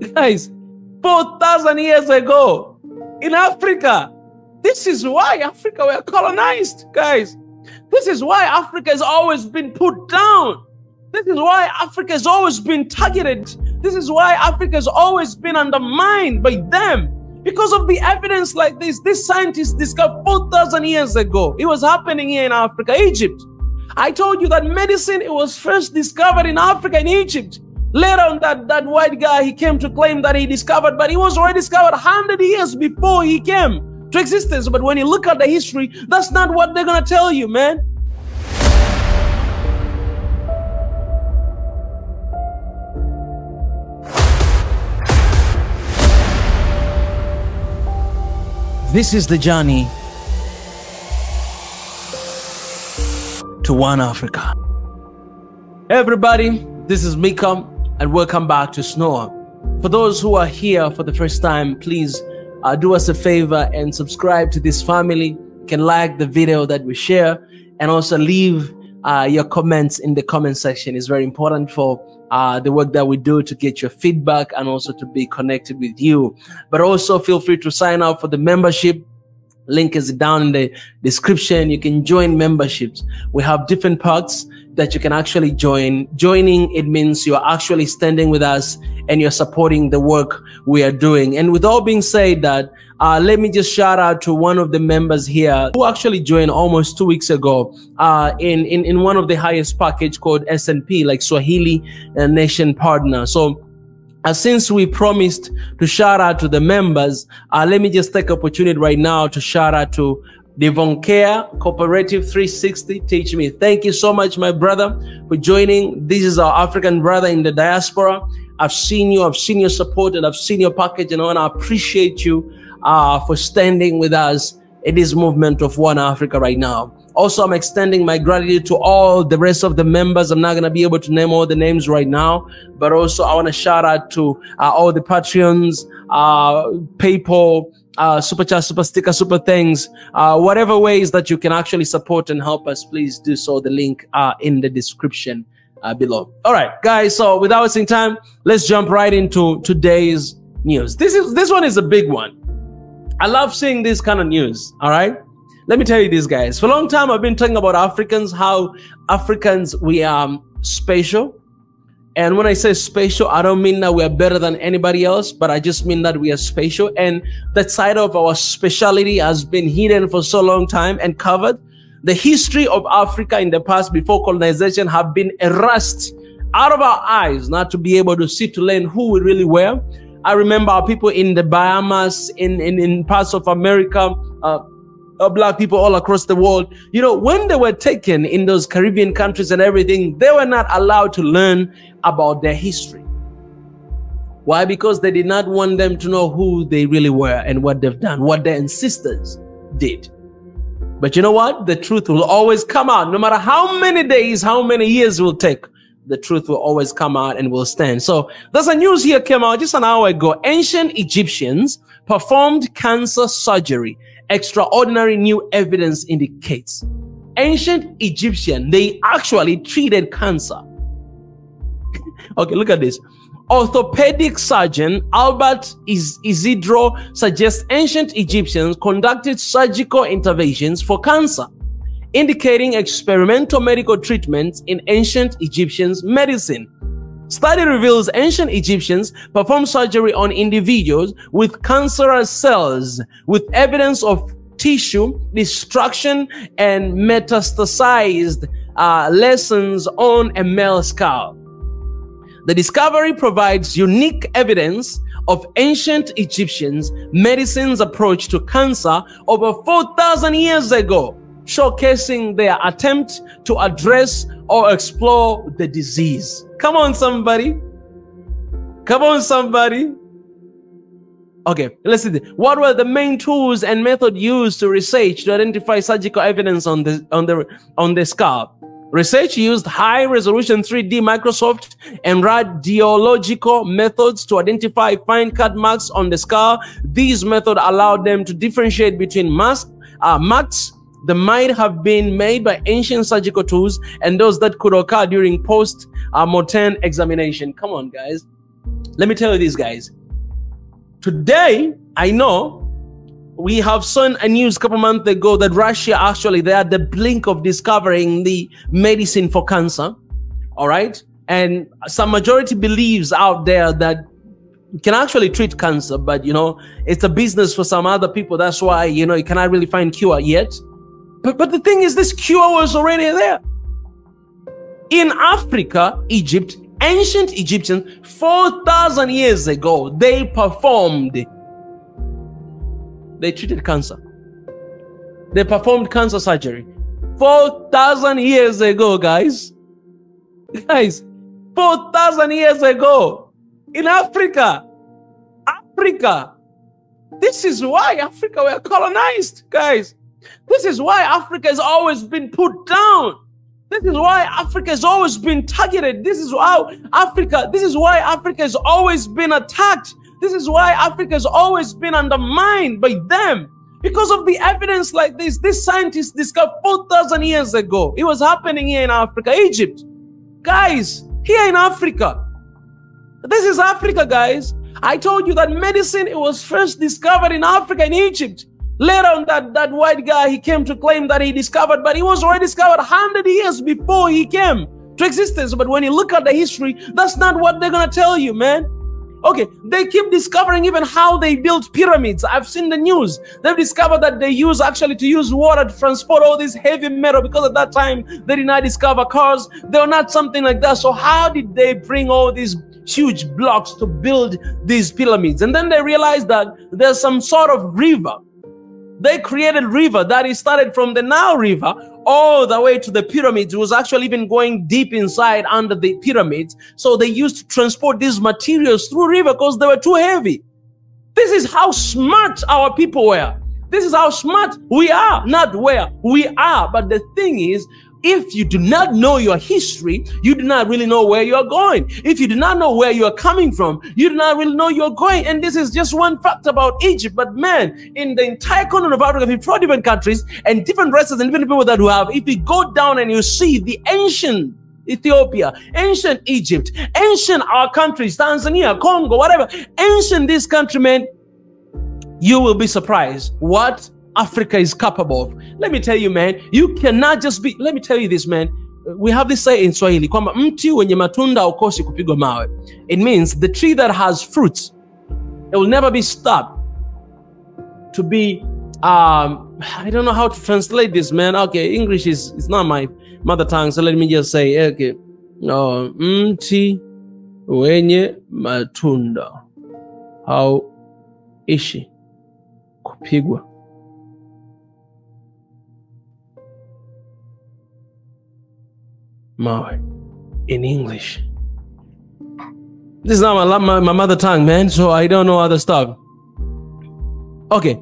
Guys, 4,000 years ago in Africa. This is why Africa were colonized, guys. This is why Africa has always been put down. This is why Africa has always been targeted. This is why Africa has always been undermined by them. Because of the evidence like this, these scientists discovered 4,000 years ago. It was happening here in Africa, Egypt. I told you that medicine, it was first discovered in Africa, in Egypt. Later on, that white guy, he came to claim that he discovered, but it was already discovered 100 years before he came to existence. But when you look at the history, that's not what they're gonna tell you, man. This is the journey to One Africa. Hey everybody, this is Mika and welcome back to SNOA. For those who are here for the first time, please do us a favor and subscribe to this family. You can like the video that we share and also leave your comments in the comment section. It's very important for the work that we do to get your feedback and also to be connected with you. But also feel free to sign up for the membership. Link is down in the description. You can join memberships. We have different perks that you can actually join. Joining, it means you're actually standing with us and you're supporting the work we are doing. And with all being said that, let me just shout out to one of the members here who actually joined almost 2 weeks ago in one of the highest package called SNP, like Swahili Nation Partner. So since we promised to shout out to the members, let me just take opportunity right now to shout out to Devon Care Cooperative 360 Teach Me. Thank you so much, my brother, for joining. This is our African brother in the diaspora. I've seen you, I've seen your support, and I've seen your package, and I want to appreciate you for standing with us in this movement of One Africa right now. Also, I'm extending my gratitude to all the rest of the members. I'm not going to be able to name all the names right now, but also I want to shout out to all the Patreons, PayPal, Super Chat, Super Sticker, Super Thanks, whatever ways that you can actually support and help us, please do so. The link in the description below. All right, guys, so without wasting time, let's jump right into today's news. This one is a big one. I love seeing this kind of news, all right? Let me tell you this, guys. For a long time, I've been talking about Africans, how Africans, we are special. And when I say special, I don't mean that we are better than anybody else, but I just mean that we are special. And that side of our speciality has been hidden for so long time and covered. The history of Africa in the past before colonization have been erased out of our eyes, not to be able to see, to learn who we really were. I remember our people in the Bahamas, in parts of America, Black people all across the world. You know, when they were taken in those Caribbean countries and everything, they were not allowed to learn about their history. Why? Because they did not want them to know who they really were and what they've done, what their ancestors did. But you know what? The truth will always come out. No matter how many days, how many years it will take, the truth will always come out and will stand. So there's a news here came out just an hour ago. Ancient Egyptians performed cancer surgery. Extraordinary new evidence indicates. Ancient Egyptian, they actually treated cancer. Okay, look at this. Orthopedic surgeon Albert Isidro suggests ancient Egyptians conducted surgical interventions for cancer, indicating experimental medical treatments in ancient Egyptians' medicine. Study reveals ancient Egyptians performed surgery on individuals with cancerous cells with evidence of tissue destruction and metastasized lesions on a male skull. The discovery provides unique evidence of ancient Egyptians' medicine's approach to cancer over 4,000 years ago, showcasing their attempt to address or explore the disease. Come on, somebody. Come on, somebody. Okay, let's see. What were the main tools and method used to research to identify surgical evidence on the skull? Research used high-resolution 3D Microsoft and radiological methods to identify fine cut marks on the skull. These methods allowed them to differentiate between marks that might have been made by ancient surgical tools and those that could occur during post-mortem examination. Come on, guys. Let me tell you this, guys. Today, I know we have seen a news a couple months ago that Russia actually, they're at the blink of discovering the medicine for cancer. All right. And some majority believes out there that you can actually treat cancer, but you know, it's a business for some other people. That's why, you know, you cannot really find cure yet. But the thing is, this cure was already there. In Africa, Egypt, ancient Egyptians, 4,000 years ago, they treated cancer. They performed cancer surgery. 4,000 years ago, guys. Guys, 4,000 years ago. In Africa. Africa. This is why Africa were colonized, guys. This is why Africa has always been put down. This is why Africa has always been targeted. This is why Africa has always been attacked. This is why Africa has always been undermined by them. Because of the evidence like this, these scientists discovered 4,000 years ago. It was happening here in Africa, Egypt. Guys, here in Africa. This is Africa, guys. I told you that medicine, it was first discovered in Africa, in Egypt. Later on, that white guy, he came to claim that he discovered, but he was already discovered 100 years before he came to existence. But when you look at the history, that's not what they're going to tell you, man. Okay, they keep discovering even how they built pyramids. I've seen the news. They've discovered that they use water to transport all this heavy metal, because at that time, they did not discover cars. They were not something like that. So how did they bring all these huge blocks to build these pyramids? And then they realized that there's some sort of river. They created a river that is started from the Nile River all the way to the pyramids. It was actually even going deep inside under the pyramids. So they used to transport these materials through river because they were too heavy. This is how smart our people were. This is how smart we are, not where we are. But the thing is, if you do not know your history, you do not really know where you're going. If you do not know where you're coming from, you do not really know you're going. And this is just one fact about Egypt. But man, in the entire continent of Africa, 54 different countries and different races and different people that we have, if you go down and you see the ancient Ethiopia, ancient Egypt, ancient our countries, Tanzania, Congo, whatever, ancient this country, man, you will be surprised what Africa is capable of. Let me tell you, man, you cannot just be, let me tell you this, man. We have this say in Swahili, kwamba mti wenye matunda haukosi kupigwa mawe. It means the tree that has fruits, it will never be stopped to be, I don't know how to translate this, man. Okay, English is not my mother tongue, so let me just say, okay. Mti wenye matunda hauishi kupigwa mawe in English. This is not my mother tongue, man, so I don't know other stuff. Okay.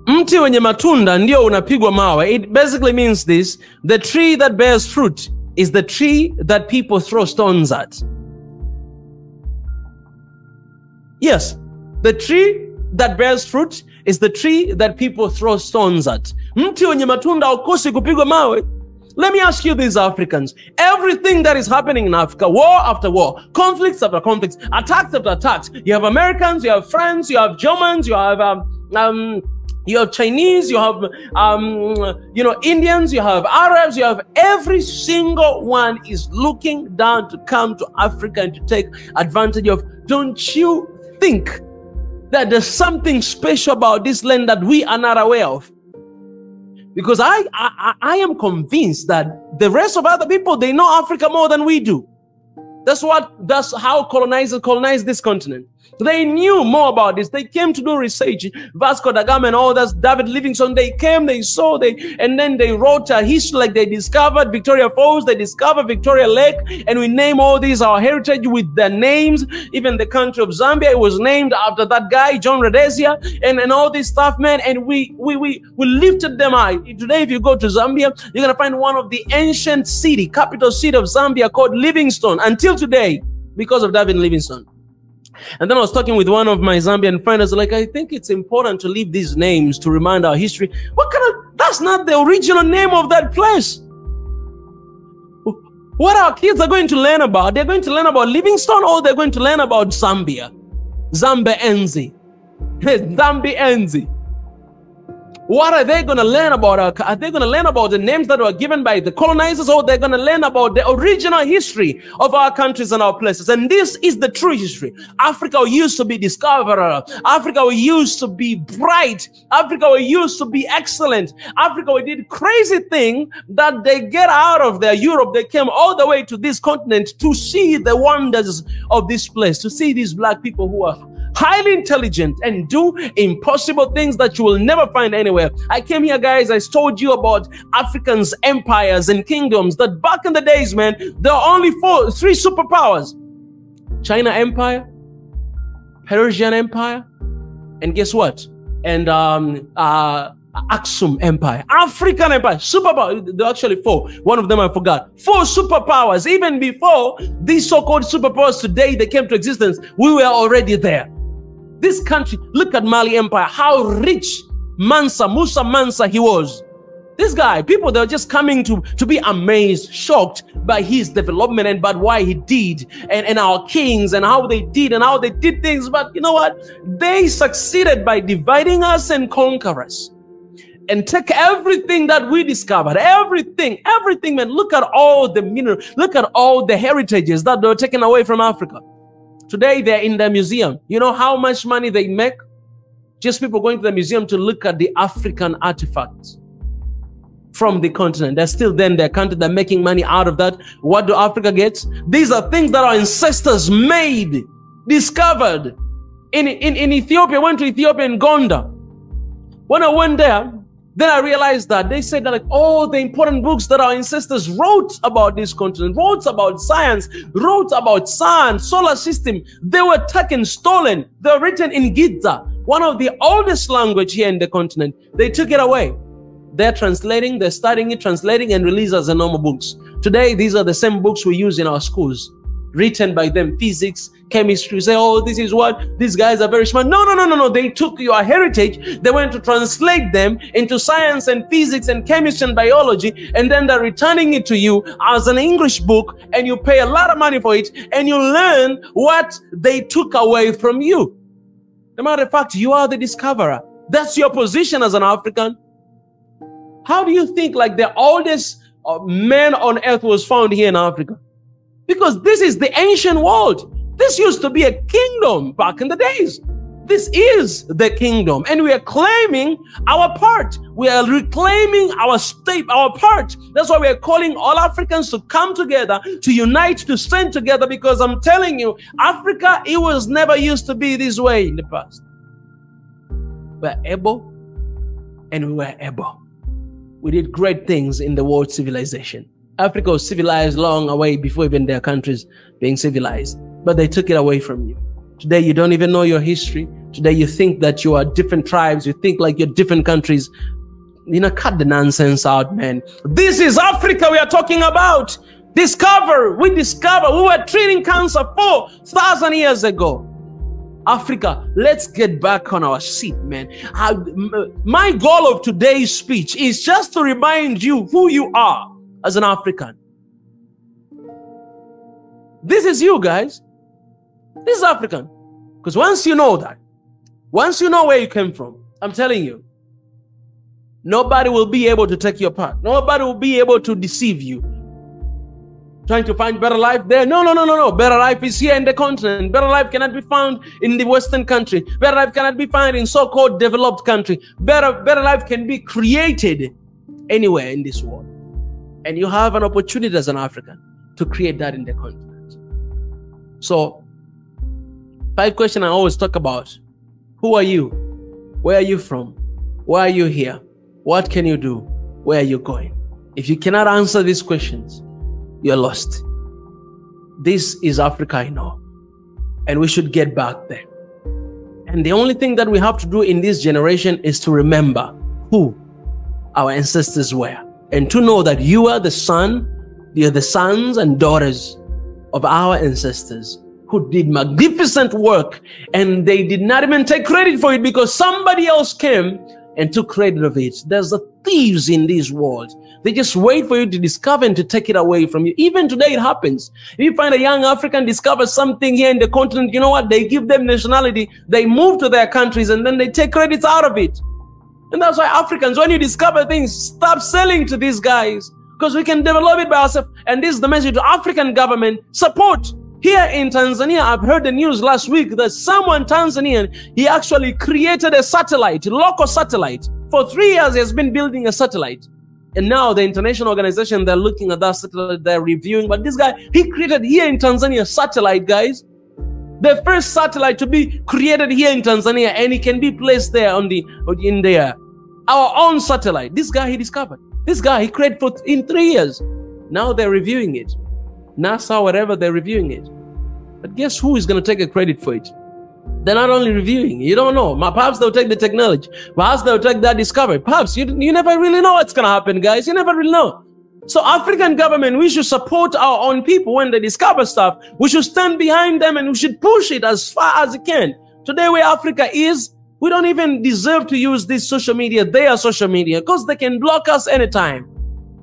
Mti wenye matunda ndio unapigwa mawe. It basically means this: the tree that bears fruit is the tree that people throw stones at. Yes, the tree that bears fruit is the tree that people throw stones at. Mti wenye matunda haukosi kupigwa mawe. Let me ask you these Africans. Everything that is happening in Africa, war after war, conflicts after conflicts, attacks after attacks. You have Americans, you have French, you have Germans, you have Chinese, you have Indians, you have Arabs, you have every single one is looking down to come to Africa and to take advantage of. Don't you think that there's something special about this land that we are not aware of? Because I am convinced that the rest of other people, they know Africa more than we do. That's how colonizers colonized this continent. They knew more about this. They came to do research. Vasco da Gama and all that, David Livingstone, they came, they saw, and then they wrote a history, like they discovered Victoria Falls, they discovered Victoria Lake, and we name all these our heritage with their names. Even the country of Zambia, it was named after that guy, John Rhodesia, and all this stuff, man. And we lifted them high. Today, if you go to Zambia, you're gonna find one of the ancient capital city of Zambia called Livingstone until today, because of David Livingstone. And then I was talking with one of my Zambian friends. I was like, I think it's important to leave these names to remind our history. What kind of, that's not the original name of that place. What our kids are going to learn about? They're going to learn about Livingstone, or they're going to learn about Zambia. Zambiense. Zambiense. What are they going to learn about? Are they going to learn about the names that were given by the colonizers, or they're going to learn about the original history of our countries and our places? And this is the true history. Africa used to be discoverer. Africa used to be bright. Africa used to be excellent. Africa did crazy thing that they get out of their Europe. They came all the way to this continent to see the wonders of this place, to see these black people who are highly intelligent and do impossible things that you will never find anywhere. I came here, guys, I told you about Africans, empires and kingdoms that back in the days, man, there are only three superpowers. China Empire, Persian Empire, and guess what? And Aksum Empire, African Empire, superpower. There are actually four. One of them I forgot. 4 superpowers. Even before these so-called superpowers today, they came to existence, we were already there. This country, look at Mali Empire, how rich Musa Mansa he was. This guy, people, they were just coming to be amazed, shocked by his development and by why he did, and our kings and how they did things. But you know what? They succeeded by dividing us and conquer us. And take everything that we discovered, everything, man. Look at all the minerals, look at all the heritages that were taken away from Africa. Today, they're in the museum. You know how much money they make? Just people going to the museum to look at the African artifacts from the continent. They're still there in their country. They're making money out of that. What do Africa get? These are things that our ancestors made, discovered. In Ethiopia, I went to Ethiopia in Gonda. When I went there, then I realized that they said that like all the important books that our ancestors wrote about this continent, wrote about science, wrote about sun, solar system, they were taken, stolen. They were written in Giza, one of the oldest language here in the continent. They took it away. They're translating, they're studying it, translating, and release as a normal books. Today, these are the same books we use in our schools, written by them, physics, chemistry. Say, oh, this is what, these guys are very smart. No. They took your heritage, they went to translate them into science and physics and chemistry and biology, and then they're returning it to you as an English book, and you pay a lot of money for it, and you learn what they took away from you. As a matter of fact, you are the discoverer. That's your position as an African. How do you think like the oldest man on earth was found here in Africa? Because this is the ancient world. This used to be a kingdom back in the days. This is the kingdom, and we are claiming our part. We are reclaiming our state, our part. That's why we are calling all Africans to come together, to unite, to stand together, because I'm telling you, Africa, it was never used to be this way in the past. We're able, and we were able. We did great things in the world civilization. Africa was civilized long away before even their countries being civilized, but they took it away from you. Today, you don't even know your history. Today, you think that you are different tribes. You think like you're different countries. You know, cut the nonsense out, man. This is Africa we are talking about. Discover. We discover. We were treating cancer 4,000 years ago. Africa, let's get back on our seat, man. My goal of today's speech is just to remind you who you are as an African. This is you, guys. This is African. Because once you know that, once you know where you came from, I'm telling you, nobody will be able to take your part. Nobody will be able to deceive you. Trying to find better life there? No. Better life is here in the continent. Better life cannot be found in the Western country. Better life cannot be found in so-called developed country. Better life can be created anywhere in this world. And you have an opportunity as an African to create that in the continent. So, 5 questions I always talk about. Who are you? Where are you from? Why are you here? What can you do? Where are you going? If you cannot answer these questions, you're lost. This is Africa I know. And we should get back there. And the only thing that we have to do in this generation is to remember who our ancestors were. And to know that you are the son, you're the sons and daughters of our ancestors who did magnificent work, and they did not even take credit for it because somebody else came and took credit of it. There's a thieves in this world. They just wait for you to discover and to take it away from you. Even today it happens. If you find a young African discovers something here in the continent, you know what? They give them nationality, they move to their countries, and then they take credits out of it. And that's why Africans, when you discover things, stop selling to these guys, because we can develop it by ourselves. And this is the message to African government: support. Here in Tanzania, I've heard the news last week that someone Tanzanian, he actually created a satellite, local satellite. For 3 years, he has been building a satellite. And now the international organization, they're looking at that satellite, they're reviewing. But this guy, he created here in Tanzania satellite, guys. The first satellite to be created here in Tanzania, and it can be placed there our own satellite. This guy, he discovered. This guy, he created in 3 years. Now they're reviewing it. NASA, whatever, they're reviewing it. But guess who is going to take a credit for it? They're not only reviewing, you don't know. Perhaps they'll take the technology. Perhaps they'll take that discovery. Perhaps you never really know what's going to happen, guys. You never really know. So African government, we should support our own people when they discover stuff. We should stand behind them and we should push it as far as it can. Today where Africa is, we don't even deserve to use this social media. They are social media because they can block us anytime.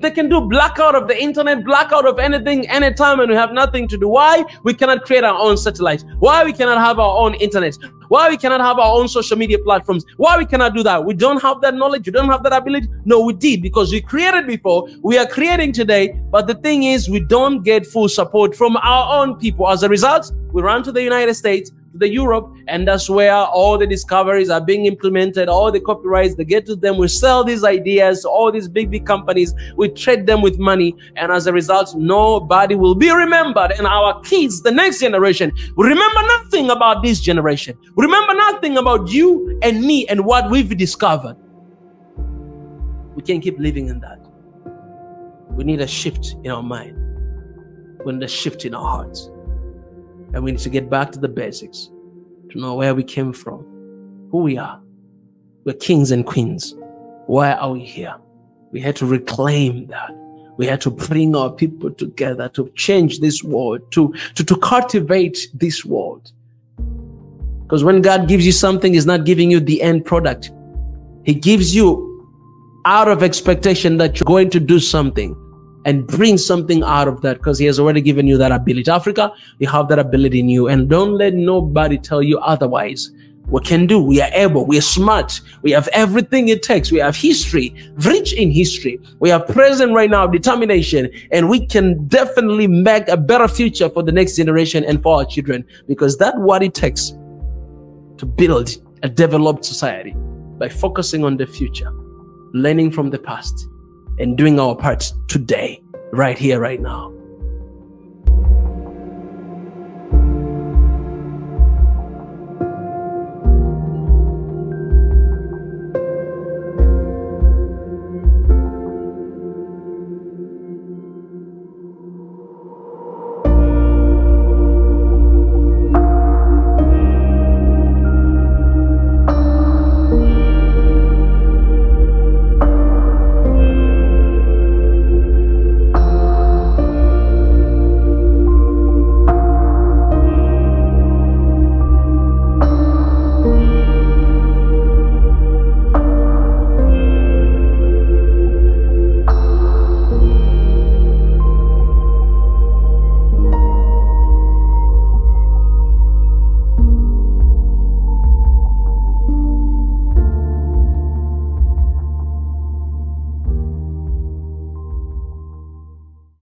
They can do blackout of the internet, blackout of anything, anytime, and we have nothing to do. Why? We cannot create our own satellite. Why we cannot have our own internet? Why we cannot have our own social media platforms? Why we cannot do that? We don't have that knowledge. We don't have that ability. No, we did, because we created before. We are creating today. But the thing is, we don't get full support from our own people. As a result, we run to the United States, to the Europe, and that's where all the discoveries are being implemented, all the copyrights, they get to them. We sell these ideas to all these big companies. We trade them with money, and as a result, nobody will be remembered. And our kids, the next generation, will remember nothing about this generation. We remember nothing about you and me and what we've discovered. We can't keep living in that. We need a shift in our mind. We need a shift in our hearts. And we need to get back to the basics, to know where we came from, who we are. We're kings and queens. Why are we here? We had to reclaim that. We had to bring our people together to change this world, to cultivate this world. Because when God gives you something, He's not giving you the end product. He gives you out of expectation that you're going to do something and bring something out of that, because He has already given you that ability. Africa, you have that ability in you, and don't let nobody tell you otherwise. We can do, we are able, we are smart, we have everything it takes. We have history, rich in history. We have present right now determination, and we can definitely make a better future for the next generation and for our children, because that's what it takes to build a developed society, by focusing on the future, learning from the past, and doing our part today, right here, right now.